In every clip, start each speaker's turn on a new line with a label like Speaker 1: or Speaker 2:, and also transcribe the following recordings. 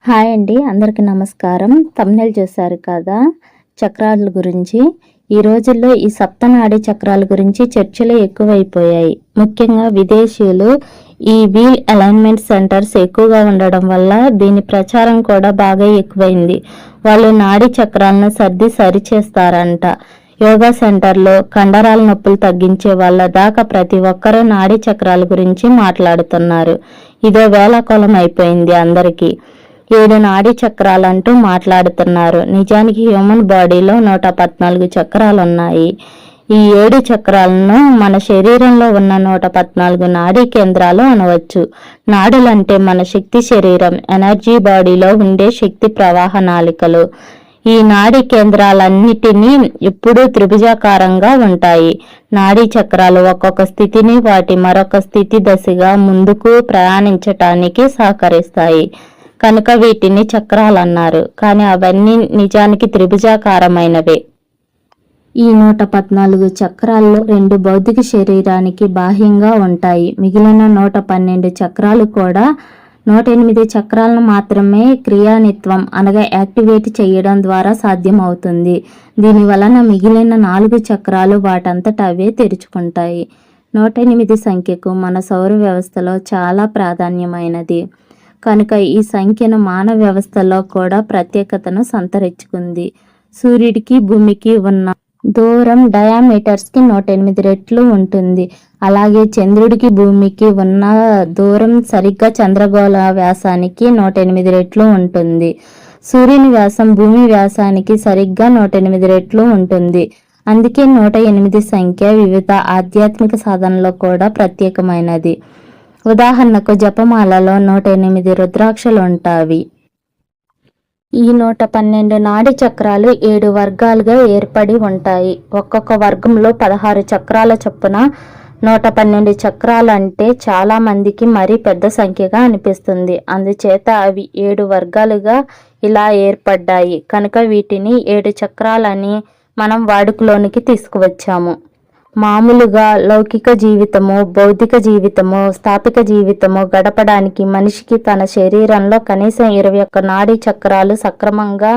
Speaker 1: Hi అండి, అందరికీ నమస్కారం. థంబ్‌నెయిల్ చూశారు కదా, చక్రాల గురించి. ఈ రోజుల్లో ఈ సప్తనాడి చక్రాల గురించి చర్చలు ఎక్కువైపోయాయి. ముఖ్యంగా విదేశీయులు ఈ వీల్ అలైన్మెంట్ సెంటర్స్ ఎక్కువగా ఉండడం వల్ల దీని ప్రచారం కూడా బాగా ఎక్కువైంది. వాళ్ళు నాడి చక్రాలను సరిచేస్తారంట. యోగా సెంటర్లో కండరాల నొప్పులు తగ్గించే వాళ్ళ దాకా ప్రతి ఒక్కరూ నాడి చక్రాల గురించి మాట్లాడుతున్నారు. ఇదో వేళాకోళం అయిపోయింది అందరికీ. 7 నాడీ చక్రాలంటూ మాట్లాడుతున్నారు. నిజానికి హ్యూమన్ బాడీలో 114 చక్రాలున్నాయి. ఈ 7 చక్రాలను మన శరీరంలో ఉన్న 114 నాడీ కేంద్రాలు అనవచ్చు. నాడులంటే మన శక్తి శరీరం, ఎనర్జీ బాడీలో ఉండే శక్తి ప్రవాహ నాళికలు. ఈ నాడీ కేంద్రాలన్నిటినీ ఎప్పుడూ త్రిభుజాకారంగా ఉంటాయి. నాడీ చక్రాలు ఒక్కొక్క స్థితిని వాటి మరొక స్థితి దశగా ముందుకు ప్రయాణించటానికి సహకరిస్తాయి కనుక వీటిని చక్రాలన్నారు. కానీ అవన్నీ నిజానికి త్రిభుజాకారమైనవే. ఈ 114 చక్రాల్లో 2 భౌతిక శరీరానికి బాహ్యంగా ఉంటాయి. మిగిలిన 112 చక్రాలు కూడా 108 చక్రాలను మాత్రమే క్రియానిత్వం అనగా యాక్టివేట్ చేయడం ద్వారా సాధ్యమవుతుంది. దీని వలన మిగిలిన 4 చక్రాలు వాటంతట అవే తెరుచుకుంటాయి. 108 సంఖ్యకు మన సౌర వ్యవస్థలో చాలా ప్రాధాన్యమైనది కనుక ఈ సంఖ్యను మానవ వ్యవస్థలో కూడా ప్రత్యేకతను సంతరించుకుంది. సూర్యుడికి భూమికి ఉన్న దూరం డయామీటర్స్కి 108 రెట్లు ఉంటుంది. అలాగే చంద్రుడికి భూమికి ఉన్న దూరం సరిగ్గా చంద్రగోళ వ్యాసానికి 108 రెట్లు ఉంటుంది. సూర్యుని వ్యాసం భూమి వ్యాసానికి సరిగ్గా 108 రెట్లు ఉంటుంది. అందుకే 108 సంఖ్య వివిధ ఆధ్యాత్మిక సాధనలో కూడా ప్రత్యేకమైనది. ఉదాహరణకు జపమాలలో 108 రుద్రాక్షలు ఉంటాయి. ఈ 112 నాడి చక్రాలు 7 వర్గాలుగా ఏర్పడి ఉంటాయి. ఒక్కొక్క వర్గంలో 16 చక్రాల చొప్పున 112 చక్రాలు అంటే చాలా మందికి మరీ పెద్ద సంఖ్యగా అనిపిస్తుంది. అందుచేత అవి 7 వర్గాలుగా ఇలా ఏర్పడ్డాయి కనుక వీటిని 7 చక్రాలని మనం వాడుకలోనికి తీసుకువచ్చాము. మామూలుగా లౌకిక జీవితము, భౌతిక జీవితము, స్థాపిక జీవితము గడపడానికి మనిషికి తన శరీరంలో కనీసం 21 నాడీ చక్రాలు సక్రమంగా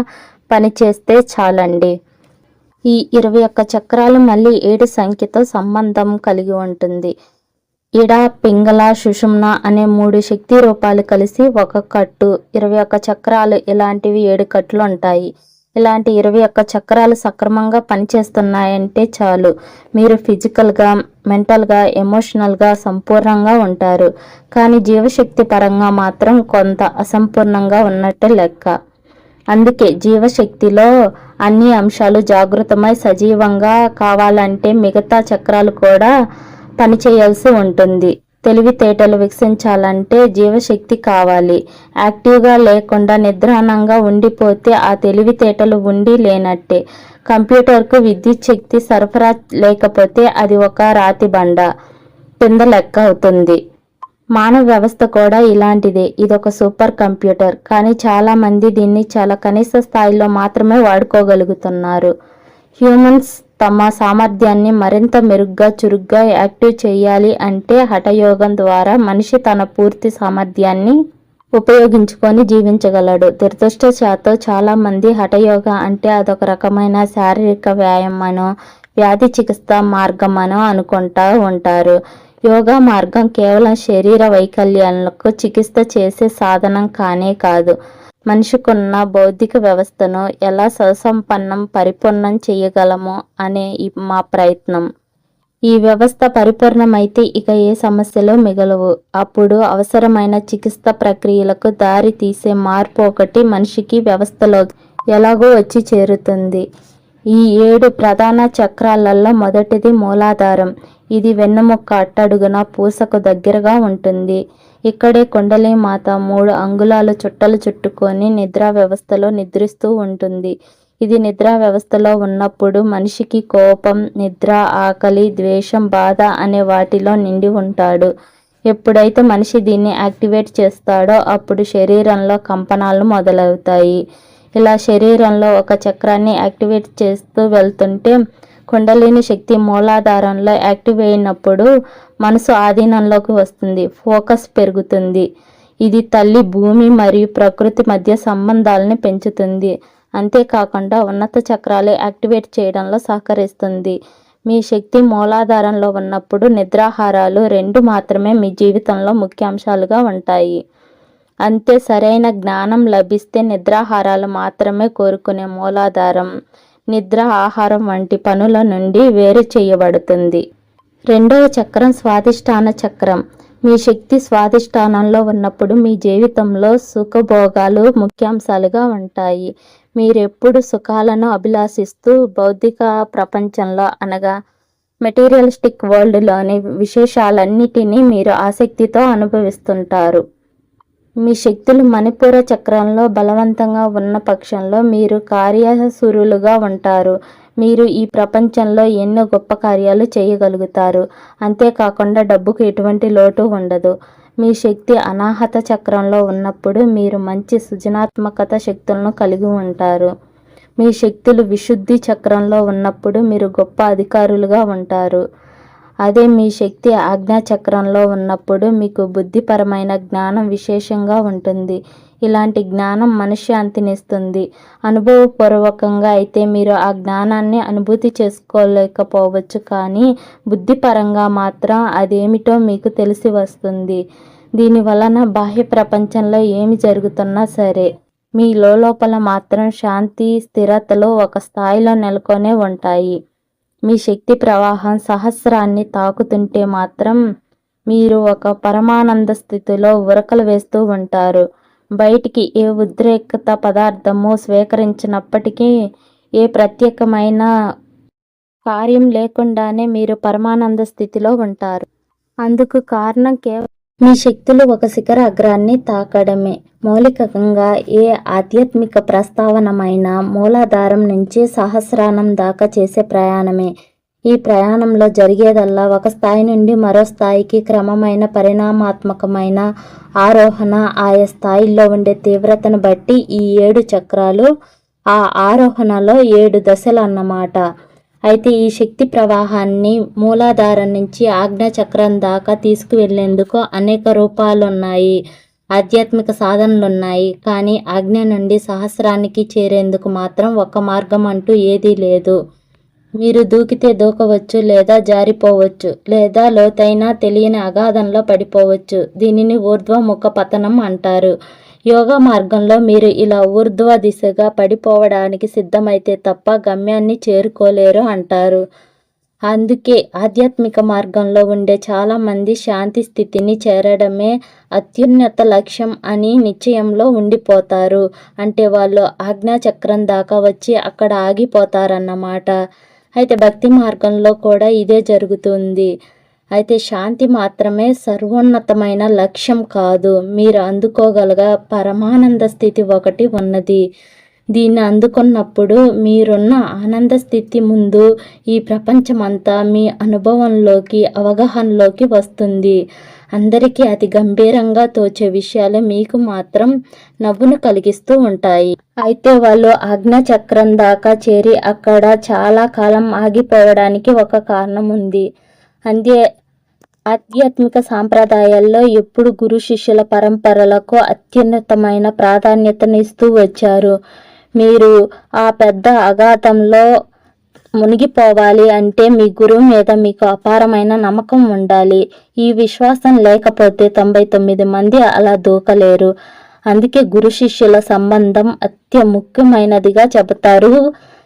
Speaker 1: పనిచేస్తే చాలండి. ఈ 21 చక్రాలు మళ్ళీ 7 సంఖ్యతో సంబంధం కలిగి ఉంటుంది. ఇడ, పింగళ, సుషుమ్న అనే 3 శక్తి రూపాలు కలిసి ఒక కట్టు. 21 చక్రాలు ఇలాంటివి 7 కట్లు ఉంటాయి. ఇలాంటి 21 చక్రాలు సక్రమంగా పనిచేస్తున్నాయంటే చాలు, మీరు ఫిజికల్గా, మెంటల్గా, ఎమోషనల్గా సంపూర్ణంగా ఉంటారు. కానీ జీవశక్తి పరంగా మాత్రం కొంత అసంపూర్ణంగా ఉన్నట్టే లెక్క. అందుకే జీవశక్తిలో అన్ని అంశాలు జాగృతమై సజీవంగా కావాలంటే మిగతా చక్రాలు కూడా పనిచేయాల్సి ఉంటుంది. తెలివితేటలు వికసించాలంటే జీవశక్తి కావాలి. యాక్టివ్గా లేకుండా నిద్రాణంగా ఉండిపోతే ఆ తెలివితేటలు ఉండి లేనట్టే. కంప్యూటర్కు విద్యుత్ శక్తి సరఫరా లేకపోతే అది ఒక రాతి బండ కింద లెక్క అవుతుంది. మానవ వ్యవస్థ కూడా ఇలాంటిదే. ఇదొక సూపర్ కంప్యూటర్. కానీ చాలామంది దీన్ని చాలా కనీస స్థాయిలో మాత్రమే వాడుకోగలుగుతున్నారు. హ్యూమన్స్ తమ సామర్థ్యాన్ని మరింత మెరుగ్గా, చురుగ్గా యాక్టివ్ చేయాలి అంటే హఠయోగం ద్వారా మనిషి తన పూర్తి సామర్థ్యాన్ని ఉపయోగించుకొని జీవించగలడు. దురదృష్టవశాత్తు చాలామంది హఠయోగ అంటే అదొక రకమైన శారీరక వ్యాయామనో, వ్యాధి చికిత్స మార్గమనో అనుకుంటూ ఉంటారు. యోగా మార్గం కేవలం శరీర వైకల్యాలకు చికిత్స చేసే సాధనం కానే కాదు. మనిషికున్న బౌద్ధిక వ్యవస్థను ఎలా సుసంపన్నం, పరిపూర్ణం చేయగలమో అనే మా ప్రయత్నం. ఈ వ్యవస్థ పరిపూర్ణమైతే ఇక ఏ సమస్యలు మిగలవు. అప్పుడు అవసరమైన చికిత్స ప్రక్రియలకు దారి తీసే మార్పు ఒకటి మనిషికి వ్యవస్థలో ఎలాగో వచ్చి చేరుతుంది. ఈ 7 ప్రధాన చక్రాలలో మొదటిది మూలాధారం. ఇది వెన్నెముక అట్టడుగున పూసకు దగ్గరగా ఉంటుంది. ఇక్కడే కుండలి మాత 3 అంగుళాలు చుట్టలు చుట్టుకొని నిద్రా వ్యవస్థలో నిద్రిస్తూ ఉంటుంది. ఇది నిద్రా వ్యవస్థలో ఉన్నప్పుడు మనిషికి కోపం, నిద్ర, ఆకలి, ద్వేషం, బాధ అనే వాటిలో నిండి ఉంటాడు. ఎప్పుడైతే మనిషి దీన్ని యాక్టివేట్ చేస్తాడో అప్పుడు శరీరంలో కంపనాలు మొదలవుతాయి. ఇలా శరీరంలో ఒక చక్రాన్ని యాక్టివేట్ చేస్తూ వెళ్తుంటే కుండలిని శక్తి మూలాధారంలో యాక్టివ్ అయినప్పుడు మనసు ఆధీనంలోకి వస్తుంది, ఫోకస్ పెరుగుతుంది. ఇది తల్లి భూమి మరియు ప్రకృతి మధ్య సంబంధాలని పెంచుతుంది. అంతేకాకుండా ఉన్నత చక్రాలు యాక్టివేట్ చేయడంలో సహకరిస్తుంది. మీ శక్తి మూలాధారంలో ఉన్నప్పుడు నిద్రాహారాలు 2 మాత్రమే మీ జీవితంలో ముఖ్యాంశాలుగా ఉంటాయి. అంతే సరైన జ్ఞానం లభిస్తే నిద్రాహారాలు మాత్రమే కోరుకునే మూలాధారం నిద్ర, ఆహారం వంటి పనుల నుండి వేరు చేయబడుతుంది. 2వ చక్రం స్వాధిష్టాన చక్రం. మీ శక్తి స్వాధిష్టానంలో ఉన్నప్పుడు మీ జీవితంలో సుఖభోగాలు ముఖ్యాంశాలుగా ఉంటాయి. మీరెప్పుడు సుఖాలను అభిలాషిస్తూ భౌతిక ప్రపంచంలో అనగా మెటీరియలిస్టిక్ వరల్డ్లోని విశేషాలన్నిటినీ మీరు ఆసక్తితో అనుభవిస్తుంటారు. మీ శక్తులు మణిపూర చక్రంలో బలవంతంగా ఉన్న పక్షంలో మీరు కార్యశూరులుగా ఉంటారు. మీరు ఈ ప్రపంచంలో ఎన్నో గొప్ప కార్యాలు చేయగలుగుతారు. అంతేకాకుండా డబ్బుకు ఎటువంటి లోటు ఉండదు. మీ శక్తి అనాహత చక్రంలో ఉన్నప్పుడు మీరు మంచి సృజనాత్మకత శక్తులను కలిగి ఉంటారు. మీ శక్తులు విశుద్ధి చక్రంలో ఉన్నప్పుడు మీరు గొప్ప అధికారులుగా ఉంటారు. అదే మీ శక్తి ఆజ్ఞా చక్రంలో ఉన్నప్పుడు మీకు బుద్ధిపరమైన జ్ఞానం విశేషంగా ఉంటుంది. ఇలాంటి జ్ఞానం మనశ్శాంతినిస్తుంది. అనుభవపూర్వకంగా అయితే మీరు ఆ జ్ఞానాన్ని అనుభూతి చేసుకోలేకపోవచ్చు, కానీ బుద్ధిపరంగా మాత్రం అదేమిటో మీకు తెలిసి వస్తుంది. దీని వలన బాహ్య ప్రపంచంలో ఏమి జరుగుతున్నా సరే మీ లోపల మాత్రం శాంతి, స్థిరతలు ఒక స్థాయిలో నెలకొనే ఉంటాయి. మీ శక్తి ప్రవాహం సహస్రాన్ని తాకుతుంటే మాత్రం మీరు ఒక పరమానంద స్థితిలో ఉరకలు వేస్తూ ఉంటారు. బయటికి ఏ ఉద్రేకత పదార్థము స్వీకరించినప్పటికీ ఏ ప్రత్యేకమైన కార్యం లేకుండానే మీరు పరమానంద స్థితిలో ఉంటారు. అందుకు కారణం కేవలం మీ శక్తులు ఒక శిఖర అగ్రాన్ని తాకడమే. మౌలికంగా ఏ ఆధ్యాత్మిక ప్రస్తావనమైన మూలాధారం నుంచి సహస్రానం దాకా చేసే ప్రయాణమే. ఈ ప్రయాణంలో జరిగేదల్లా ఒక స్థాయి నుండి మరో స్థాయికి క్రమమైన పరిణామాత్మకమైన ఆరోహణ. ఆయా స్థాయిల్లో ఉండే తీవ్రతను బట్టి ఈ 7 చక్రాలు ఆ ఆరోహణలో 7 దశలు అన్నమాట. అయితే ఈ శక్తి ప్రవాహాన్ని మూలాధారం నుంచి ఆజ్ఞాచక్రం దాకా తీసుకువెళ్లేందుకు అనేక రూపాలున్నాయి, ఆధ్యాత్మిక సాధనలున్నాయి. కానీ ఆజ్ఞ నుండి సహస్రానికి చేరేందుకు మాత్రం ఒక మార్గం అంటూ ఏదీ లేదు. మీరు దూకితే దూకవచ్చు, లేదా జారిపోవచ్చు, లేదా లోతైన తెలియని అగాధంలో పడిపోవచ్చు. దీనిని ఊర్ధ్వముఖ పతనం అంటారు. యోగా మార్గంలో మీరు ఇలా ఊర్ధ్వ దిశగా పడిపోవడానికి సిద్ధమైతే తప్ప గమ్యాన్ని చేరుకోలేరు అంటారు. అందుకే ఆధ్యాత్మిక మార్గంలో ఉండే చాలామంది శాంతి స్థితిని చేరడమే అత్యున్నత లక్ష్యం అని నిశ్చయంలో ఉండిపోతారు. అంటే వాళ్ళు ఆజ్ఞాచక్రం దాకా వచ్చి అక్కడ ఆగిపోతారన్నమాట. అయితే భక్తి మార్గంలో కూడా ఇదే జరుగుతుంది. అయితే శాంతి మాత్రమే సర్వోన్నతమైన లక్ష్యం కాదు. మీరు అందుకోగలగ పరమానంద స్థితి ఒకటి ఉన్నది. దీన్ని అందుకున్నప్పుడు మీరున్న ఆనంద స్థితి ముందు ఈ ప్రపంచమంతా మీ అనుభవంలోకి, అవగాహనలోకి వస్తుంది. అందరికీ అతి గంభీరంగా తోచే విషయాలు మీకు మాత్రం నవ్వును కలిగిస్తూ ఉంటాయి. అయితే వాళ్ళు ఆజ్ఞాచక్రం దాకా చేరి అక్కడ చాలా కాలం ఆగిపోవడానికి ఒక కారణం ఉంది. ఆధ్యాత్మిక సాంప్రదాయాల్లో ఎప్పుడు గురు శిష్యుల పరంపరలకు అత్యున్నతమైన ప్రాధాన్యతనిస్తూ వచ్చారు. మీరు ఆ పెద్ద అగాధంలో మునిగిపోవాలి అంటే మీ గురువు మీద మీకు అపారమైన నమ్మకం ఉండాలి. ఈ విశ్వాసం లేకపోతే 99 మంది అలా దూకలేరు. అందుకే గురు శిష్యుల సంబంధం ముఖ్యమైనదిగా చెబుతారు.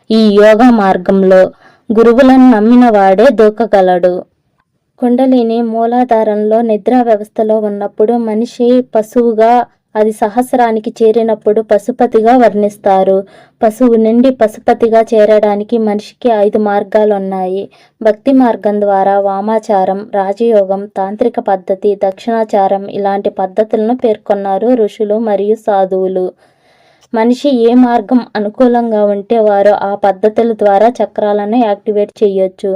Speaker 1: ఈ యోగా మార్గంలో గురువులను నమ్మిన వాడే దూకగలడు. కుండలిని మూలాధారంలో నిద్రా వ్యవస్థలో ఉన్నప్పుడు మనిషి పశువుగా, అది సహస్రానికి చేరినప్పుడు పశుపతిగా వర్ణిస్తారు. పశువు నుండి పశుపతిగా చేరడానికి మనిషికి 5 మార్గాలున్నాయి. భక్తి మార్గం ద్వారా వామాచారం, రాజయోగం, తాంత్రిక పద్ధతి, దక్షిణాచారం ఇలాంటి పద్ధతులను పేర్కొన్నారు ఋషులు మరియు సాధువులు. మనిషి ఏ మార్గం అనుకూలంగా ఉంటే వారు ఆ పద్ధతుల ద్వారా చక్రాలను యాక్టివేట్ చేయొచ్చు.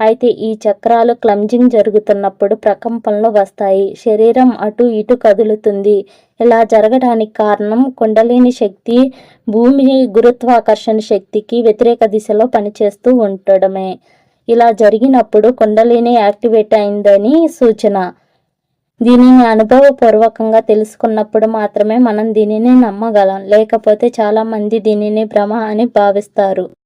Speaker 1: అయితే ఈ చక్రాలు క్లమ్జింగ్ జరుగుతున్నప్పుడు ప్రకంపనలు వస్తాయి. శరీరం అటు ఇటు కదులుతుంది. ఇలా జరగడానికి కారణం కుండలిని శక్తి భూమి గురుత్వాకర్షణ శక్తికి వ్యతిరేక దిశలో పనిచేస్తూ ఉండడమే. ఇలా జరిగినప్పుడు కుండలిని యాక్టివేట్ అయిందని సూచన. దీనిని అనుభవపూర్వకంగా తెలుసుకున్నప్పుడు మాత్రమే మనం దీనిని నమ్మగలం, లేకపోతే చాలామంది దీనిని భ్రమ అని భావిస్తారు.